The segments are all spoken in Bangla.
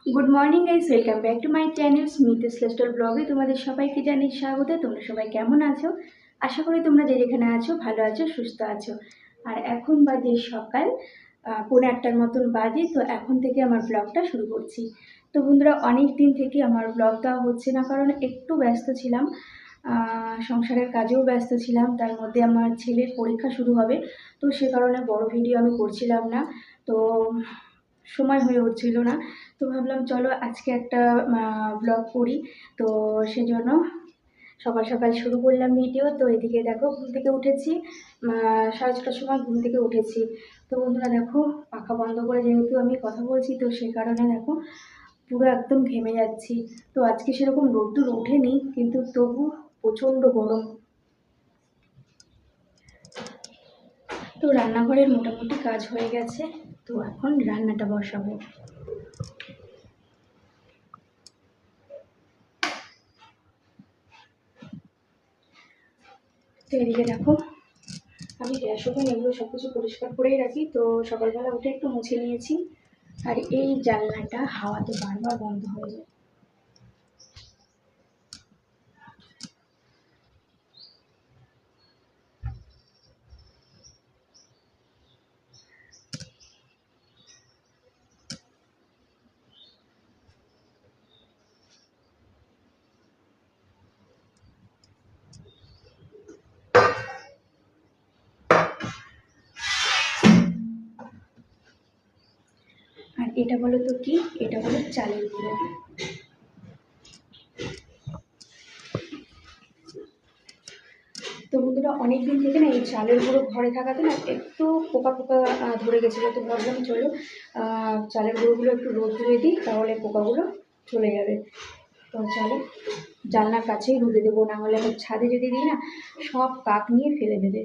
Good morning guys, welcome back to my channel স্মিথ স্লেস্টার ব্লগে। তোমাদের সবাইকে জানাই স্বাগত। তোমরা সবাই কেমন আছো? আশা করি তোমরা যে যেখানে আছো ভালো আছো, সুস্থ আছো। আর এখন বাজে সকাল 8:45 মতন বাজে। তো এখন থেকে আমার ব্লগটা শুরু করছি। তো বন্ধুরা, অনেক দিন থেকে আমার ব্লগ দেওয়া হচ্ছে না, কারণ একটু ব্যস্ত ছিলাম। সংসারের কাজেও ব্যস্ত ছিলাম, তার মধ্যে আমার ছেলের পরীক্ষা শুরু হবে। তো সে কারণে বড় ভিডিও আমি করছিলাম না। তো সময় হয়ে উঠছিল না। তো ভাবলাম চলো আজকে একটা ব্লগ করি। তো সেজন্য সকাল সকাল শুরু করলাম ভিডিও। তো এদিকে দেখো, ঘুম থেকে উঠেছি 6:30টার সময় ঘুম থেকে উঠেছি। তো বন্ধুরা দেখো, পাখা বন্ধ করে যেহেতু আমি কথা বলছি, তো সে কারণে দেখো পুরো একদম ঘেমে যাচ্ছি। তো আজকে সেরকম রোদ্দুর ওঠেনি, কিন্তু তবু প্রচণ্ড গরম। তো রান্নাঘরের মোটামুটি কাজ হয়ে গেছে। তো এখন রান্নাটা বসাবো। তো এদিকে দেখো, আমি গ্যাস ওভেন এগুলো সব কিছু পরিষ্কার করেই রাখি। তো সকালবেলা উঠে একটু মুছে নিয়েছি। আর এই জানলাটা হাওয়াতে বারবার বন্ধ হয়ে যায়। আর এটা বলো তো কি? এটা হলো চালের গুঁড়ো। তো বন্ধুরা, অনেকদিন থেকে না এই চালের গুঁড়ো ঘরে থাকাতে না একটু পোকা পোকা ধরে গেছিলো। তো ভাবলাম চলো চালের গুঁড়োগুলো একটু রোদ দিয়ে দিই, তাহলে পোকাগুলো চলে যাবে। তো চলো জানলার কাছেই রোদে দেবো, না হলে আমার ছাদে যদি দিই না, সব কাক নিয়ে ফেলে দেবে।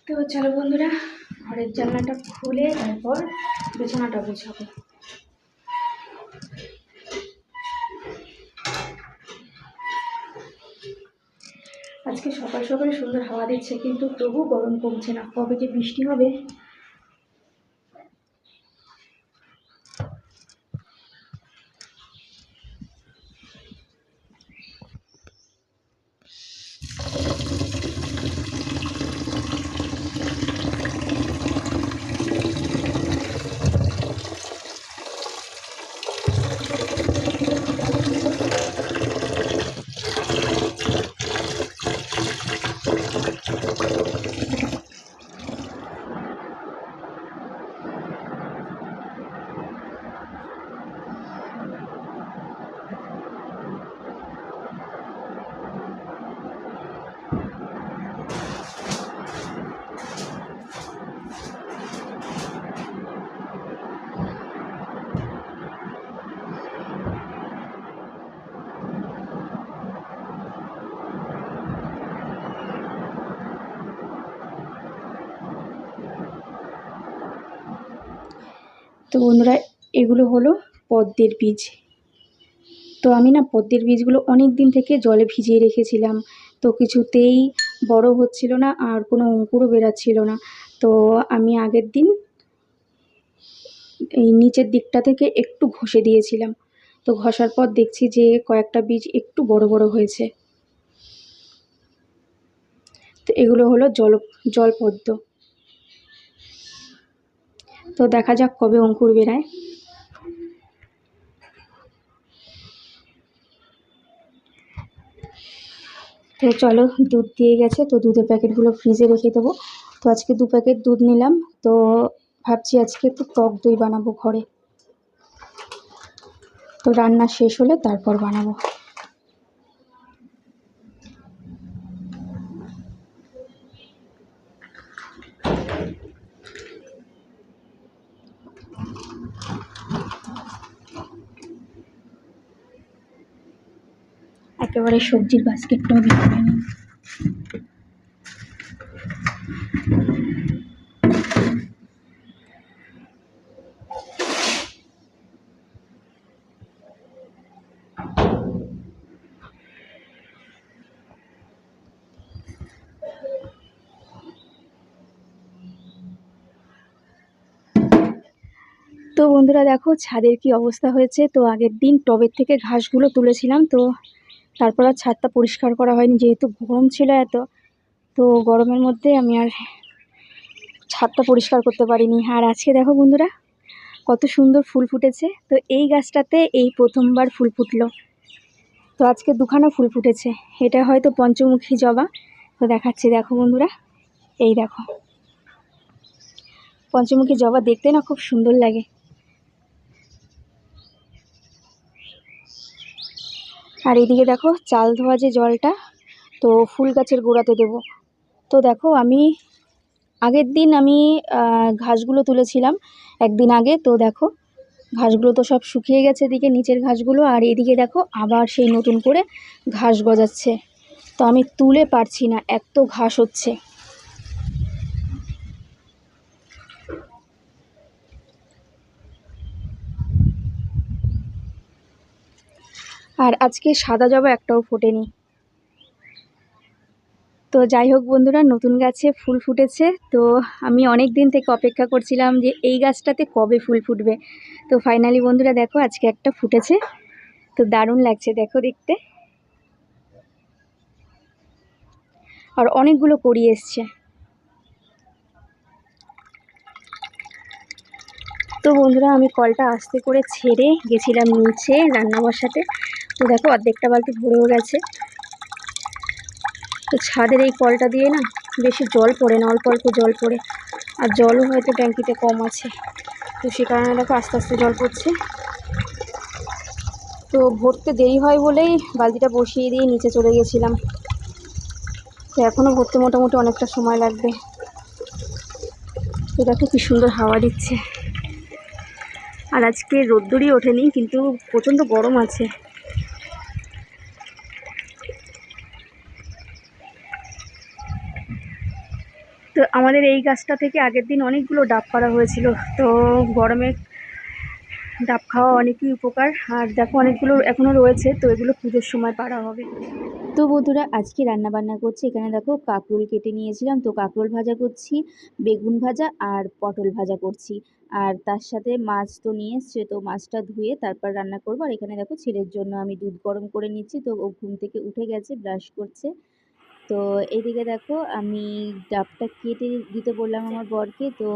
তো চলো বন্ধুরা, ঘরের জানলাটা খুলে তারপর বিছানাটা গুছাবো। আজকে সকাল সকালে সুন্দর হাওয়া দিচ্ছে, কিন্তু তবু গরম কমছে না। কবে যে বৃষ্টি হবে। তো বন্ধুরা, এগুলো হলো পদ্মের বীজ। তো আমি না পদ্মের বীজগুলো অনেক দিন থেকে জলে ভিজিয়ে রেখেছিলাম। তো কিছুতেই বড় হচ্ছিল না, আর কোনো অঙ্কুরও বেরাচ্ছিল না। তো আমি আগের দিন এই নিচের দিকটা থেকে একটু ঘষে দিয়েছিলাম। তো ঘষার পর দেখছি যে কয়েকটা বীজ একটু বড় বড় হয়েছে। তো এগুলো হলো জলপদ্ম। তো দেখা যাক কবে অঙ্কুর বেরায়। তো চলো, দুধ দিয়ে গেছে, তো দুধের প্যাকেটগুলো ফ্রিজে রেখে দেবো। তো আজকে 2 প্যাকেট দুধ নিলাম। তো ভাবছি আজকে একটু টক দই বানাবো ঘরে। তো রান্না শেষ হলে তারপর বানাবো। একেবারে সবজির বাস্কেটটাও বের করে নিই। তো বন্ধুরা দেখো ছাদের কি অবস্থা হয়েছে। তো আগের দিন টবের থেকে ঘাসগুলো তুলেছিলাম, তো তারপর আর ছাদটা পরিষ্কার করা হয়নি, যেহেতু গরম ছিল এত। তো গরমের মধ্যে আমি আর ছাদটা পরিষ্কার করতে পারিনি। আর আজকে দেখো বন্ধুরা কত সুন্দর ফুল ফুটেছে। তো এই গাছটাতে এই প্রথমবার ফুল ফুটলো। তো আজকে দুখানা ফুল ফুটেছে। এটা হয়তো পঞ্চমুখী জবা। তো দেখাচ্ছি দেখো বন্ধুরা, এই দেখো পঞ্চমুখী জবা দেখতে না খুব সুন্দর লাগে। আর এইদিকে দেখো চাল ধোয়া যে জলটা, তো ফুল গাছের গোড়াতে দেবো। তো দেখো আমি আগের দিন আমি ঘাসগুলো তুলেছিলাম একদিন আগে। তো দেখো ঘাসগুলো তো সব শুকিয়ে গেছে, এদিকে নিচের ঘাসগুলো। আর এদিকে দেখো আবার সেই নতুন করে ঘাস গজাচ্ছে। তো আমি তুলে পারছি না, এত ঘাস হচ্ছে। আর আজকে সাদা জবা একটাও ফোটেনি। তো যাই হোক বন্ধুরা, নতুন গাছে ফুল ফুটেছে। তো আমি অনেক দিন থেকে অপেক্ষা করছিলাম যে এই গাছটাতে কবে ফুল ফুটবে। তো ফাইনালি বন্ধুরা দেখো আজকে একটা ফুটেছে। তো দারুণ লাগছে দেখো দেখতে। আর অনেকগুলো কড়ি এসছে। তো বন্ধুরা আমি কলটা আস্তে করে ছেড়ে গেছিলাম নিচে রান্না বসাতে। তো দেখো অর্ধেকটা বালতি ভরেও গেছে। তো ছাদের এই কলটা দিয়ে না বেশি জল পড়ে না, অল্প অল্প জল পড়ে। আর জলও হয়তো ট্যাঙ্কিতে কম আছে, তো সে কারণে দেখো আস্তে আস্তে জল পড়ছে। তো ভরতে দেরি হয় বলেই বালতিটা বসিয়ে দিয়ে নিচে চলে গেছিলাম। তো এখনও ভরতে মোটামুটি অনেকটা সময় লাগবে। তো দেখো কি সুন্দর হাওয়া দিচ্ছে। আর আজকে রোদ্দুরই ওঠেনি, কিন্তু প্রচণ্ড গরম আছে। তো আমাদের এই গাছটা থেকে আগের দিন অনেকগুলো ডাব পাড়া হয়েছিল। তো গরমে ডাব খাওয়া অনেকই উপকার। আর দেখো অনেকগুলো এখনও রয়েছে, তো এগুলো পুজোর সময় পাড়া হবে। তো বন্ধুরা আজকে রান্না বান্না করছি। এখানে দেখো কাঁকরোল কেটে নিয়েছিলাম, তো কাঁকরোল ভাজা করছি, বেগুন ভাজা আর পটল ভাজা করছি। আর তার সাথে মাছ তো নিয়ে এসছে, তো মাছটা ধুয়ে তারপর রান্না করবো। আর এখানে দেখো ছেলের জন্য আমি দুধ গরম করে নিচ্ছি। তো ও ঘুম থেকে উঠে গেছে, ব্রাশ করছে। তো এইদিকে দেখো আমি ডাবটা কেটে দিতে বললাম আমার বরকে। তো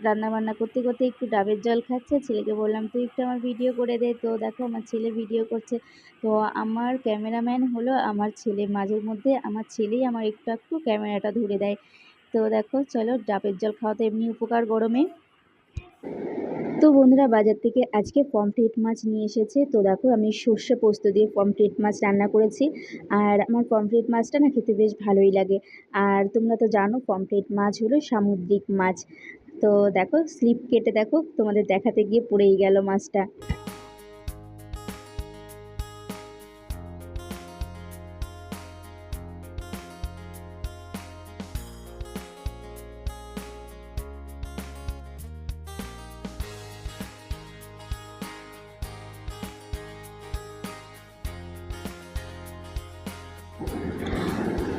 রান্না বান্না করতে করতে একটু ডাবের জল খাচ্ছে। ছেলেকে বললাম তুই একটু আমার ভিডিও করে দে। তো দেখো আমার ছেলে ভিডিও করছে। তো আমার ক্যামেরাম্যান হলো আমার ছেলে। মাঝে মধ্যে আমার ছেলেই আমার একটু একটু ক্যামেরাটা ধরে দেয়। তো দেখো চলো, ডাবের জল খাওয়া তো এমনি উপকার গরমে। তো বন্ধুরা বাজার থেকে আজকে পমফ্রেট মাছ নিয়ে এসেছে। তো দেখো আমি সর্ষে পোস্ত দিয়ে পমফ্রেট মাছ রান্না করেছি। আর আমার পমফ্রেট মাছটা না খেতে বেশ ভালোই লাগে। আর তোমরা তো জানো পমফ্রেট মাছ হলো সামুদ্রিক মাছ। তো দেখো স্লিপ কেটে দেখো তোমাদের দেখাতে গিয়ে পড়েই গেল মাছটা।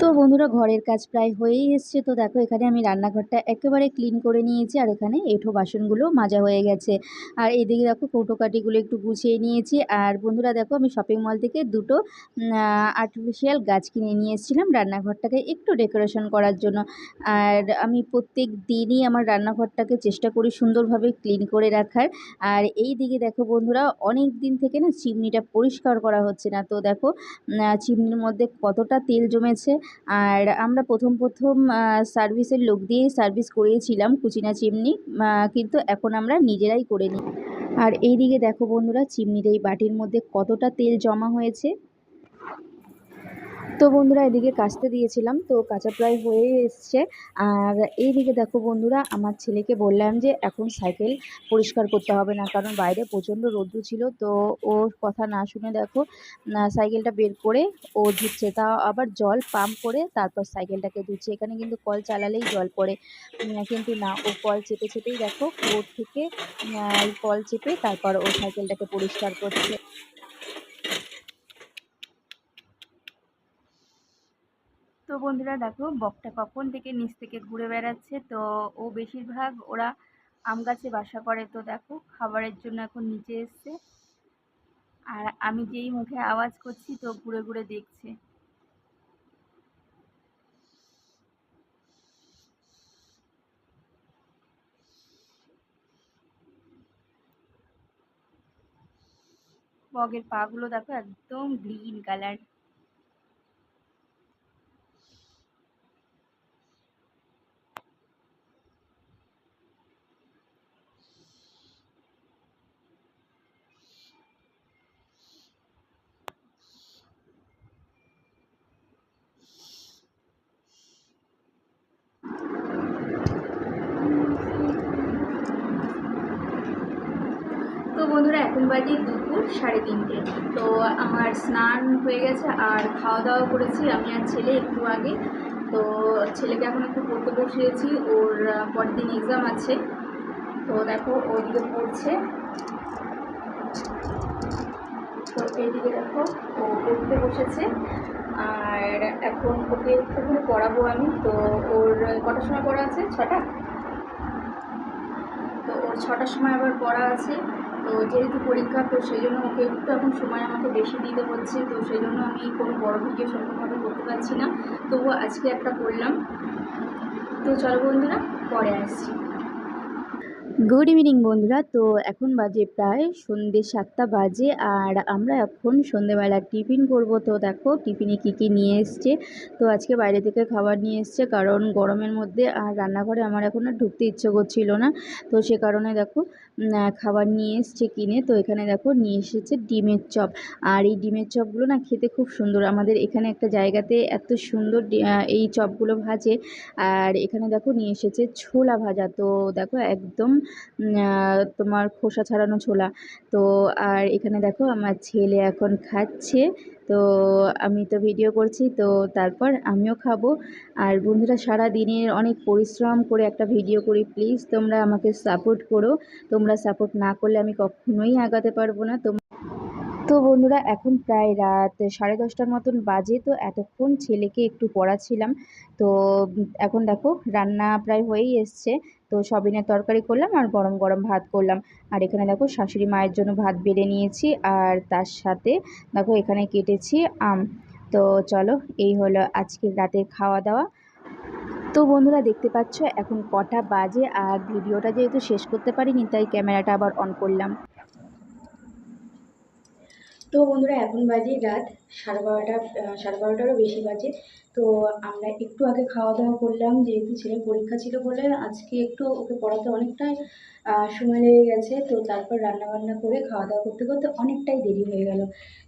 তো বন্ধুরা ঘরের কাজ প্রায় হয়েই এসছে। তো দেখো এখানে আমি রান্নাঘরটা একেবারে ক্লিন করে নিয়েছি। আর এখানে এঁঠো বাসনগুলো মাজা হয়ে গেছে। আর এইদিকে দেখো কৌটোকাঠিগুলো একটু গুছিয়ে নিয়েছি। আর বন্ধুরা দেখো আমি শপিং মল থেকে দুটো আর্টিফিশিয়াল গাছ কিনে নিয়ে এসেছিলাম রান্নাঘরটাকে একটু ডেকোরেশন করার জন্য। আর আমি প্রত্যেক দিনই আমার রান্নাঘরটাকে চেষ্টা করি সুন্দরভাবে ক্লিন করে রাখার। আর এই দিকে দেখো বন্ধুরা অনেক দিন থেকে না চিমনিটা পরিষ্কার করা হচ্ছে না। তো দেখো চিমনির মধ্যে কতটা তেল জমেছে। আর আমরা প্রথম সার্ভিসের লোক দিয়েই সার্ভিস করিয়েছিলাম কুচিনা চিমনি, কিন্তু এখন আমরা নিজেরাই করে নিই। আর এই দিকে দেখো বন্ধুরা চিমনির এই বাটির মধ্যে কতটা তেল জমা হয়েছে। তো বন্ধুরা এদিকে কাচতে দিয়েছিলাম, তো কাঁচা প্রায় হয়ে এসছে। আর এইদিকে দেখো বন্ধুরা আমার ছেলেকে বললাম যে এখন সাইকেল পরিষ্কার করতে হবে না, কারণ বাইরে প্রচণ্ড রোদ্দুর ছিল। তো ওর কথা না শুনে দেখো সাইকেলটা বের করে ও ধুচ্ছে, তাও আবার জল পাম্প করে তারপর সাইকেলটাকে ধুচ্ছে। এখানে কিন্তু কল চালালেই জল পড়ে, কিন্তু না, ও কল চেপে চেপেই দেখো কুয়োর থেকে কল চেপে তারপর ও সাইকেলটাকে পরিষ্কার করছে। তো বন্ধুরা দেখো বকটা কখন থেকে নিচ থেকে ঘুরে বেড়াচ্ছে। তো ও বেশিরভাগ ওরা আম গাছে বাসা করে। তো দেখো খাবারের জন্য এখন নিচে এসছে, আর আমি যেই মুখে আওয়াজ করছি তো ঘুরে ঘুরে দেখছে। বগের পা গুলো দেখো একদম গ্রিন কালার। তো বন্ধুরা এখন বাজে দুপুর 3:30। তো আমার স্নান হয়ে গেছে আর খাওয়া দাওয়া করেছি আমি আর ছেলে একটু আগে। তো ছেলেকে এখন একটু পড়তে বসিয়েছি, ওর পরের দিন এক্সাম আছে। তো দেখো ওইদিকে পড়ছে, তো এইদিকে দেখো ও পড়তে বসেছে। আর এখন ওকে একটুখানি পড়াবো আমি। তো ওর কটার সময় পড়া আছে? 6টা। তো ওর 6টার সময় আবার পড়া আছে। তো যেহেতু পরীক্ষা, তো সেই জন্য ওকে একটু এখন সময় আমাকে বেশি দিতে হচ্ছে। তো সেই জন্য আমি কোনো বড় ভিডিও সেরকমভাবে করতে পারছি না, তবুও আজকে একটা করলাম। তো চলো বন্ধুরা, পরে আসছি। গুড ইভিনিং বন্ধুরা। তো এখন বাজে প্রায় সন্ধ্যে 7টা বাজে, আর আমরা এখন সন্ধ্যেবেলা টিফিন করব। তো দেখো টিফিনে কী কী নিয়ে এসছে। তো আজকে বাইরে থেকে খাবার নিয়ে এসছে, কারণ গরমের মধ্যে আর রান্নাঘরে আমার এখন আর ঢুকতে ইচ্ছে করছিল না। তো সে কারণে দেখো খাবার নিয়ে এসছে কিনে। তো এখানে দেখো নিয়ে এসেছে ডিমের চপ। আর এই ডিমের চপগুলো না খেতে খুব সুন্দর। আমাদের এখানে একটা জায়গাতে এত সুন্দর এই চপগুলো ভাজে। আর এখানে দেখো নিয়ে এসেছে ছোলা ভাজা। তো দেখো একদম তোমার খোসা ছাড়ানো ছোলা। তো আর এখানে দেখো আমার ছেলে এখন খাচ্ছে। তো আমি তো ভিডিও করছি, তো তারপর আমিও খাবো। আর বন্ধুরা, সারা দিনের অনেক পরিশ্রম করে একটা ভিডিও করি, প্লিজ তোমরা আমাকে সাপোর্ট করো। তোমরা সাপোর্ট না করলে আমি কখনোই আগাতে পারবো না। তো বন্ধুরা, এখন প্রায় রাত 10:30টার মতন বাজে। তো এতক্ষণ ছেলেকে একটু পড়াচ্ছিলাম। তো এখন দেখো রান্না প্রায় হয়েই এসছে। তো সয়াবিনের তরকারি করলাম আর গরম গরম ভাত করলাম। আর এখানে দেখো শাশুড়ি মায়ের জন্য ভাত বেড়ে নিয়েছি, আর তার সাথে দেখো এখানে কেটেছি আম। তো চলো, এই হলো আজকের রাতের খাওয়া দাওয়া। তো বন্ধুরা, দেখতে পাচ্ছ এখন কটা বাজে, আর ভিডিওটা যেহেতু শেষ করতে পারিনি তাই ক্যামেরাটা আবার অন করলাম। তো বন্ধুরা, এখন বাজে রাত 12:30, 12:30টারও বেশি বাজে। তো আমরা একটু আগে খাওয়া দাওয়া করলাম, যেহেতু ছেলের পরীক্ষা ছিল বলে আজকে একটু ওকে পড়াতে অনেকটাই সময় লেগে গেছে। তো তারপর রান্নাবান্না করে খাওয়া দাওয়া করতে করতে অনেকটাই দেরি হয়ে গেল।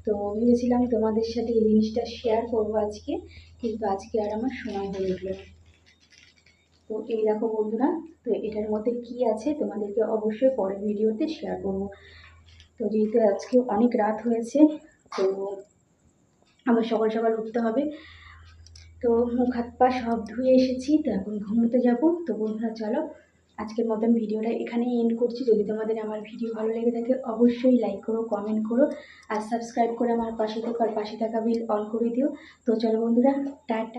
তো ভেবেছিলাম তোমাদের সাথে এই জিনিসটা শেয়ার করবো আজকে, কিন্তু আজকে আর আমার সময় হয়ে উঠলো না। তো এই দেখো বন্ধুরা, তো এটার মধ্যে কি আছে তোমাদেরকে অবশ্যই পরের ভিডিওতে শেয়ার করবো। তো যেহেতু আজকে অনেক রাত হয়েছে, তো আবার সকাল সকাল উঠতে হবে। তো মুখ হাত পা সব ধুয়ে এসেছি, তো এখন ঘুমোতে যাব। তো বন্ধুরা চলো, আজকের মতন ভিডিওটা এখানেই এন্ড করছি। যদি তোমাদের আমার ভিডিও ভালো লেগে থাকে অবশ্যই লাইক করো, কমেন্ট করো, আর সাবস্ক্রাইব করে আমার পাশে থাকো, আর পাশে থাকা বেল অন করে দিও। তো চলো বন্ধুরা, টাটা।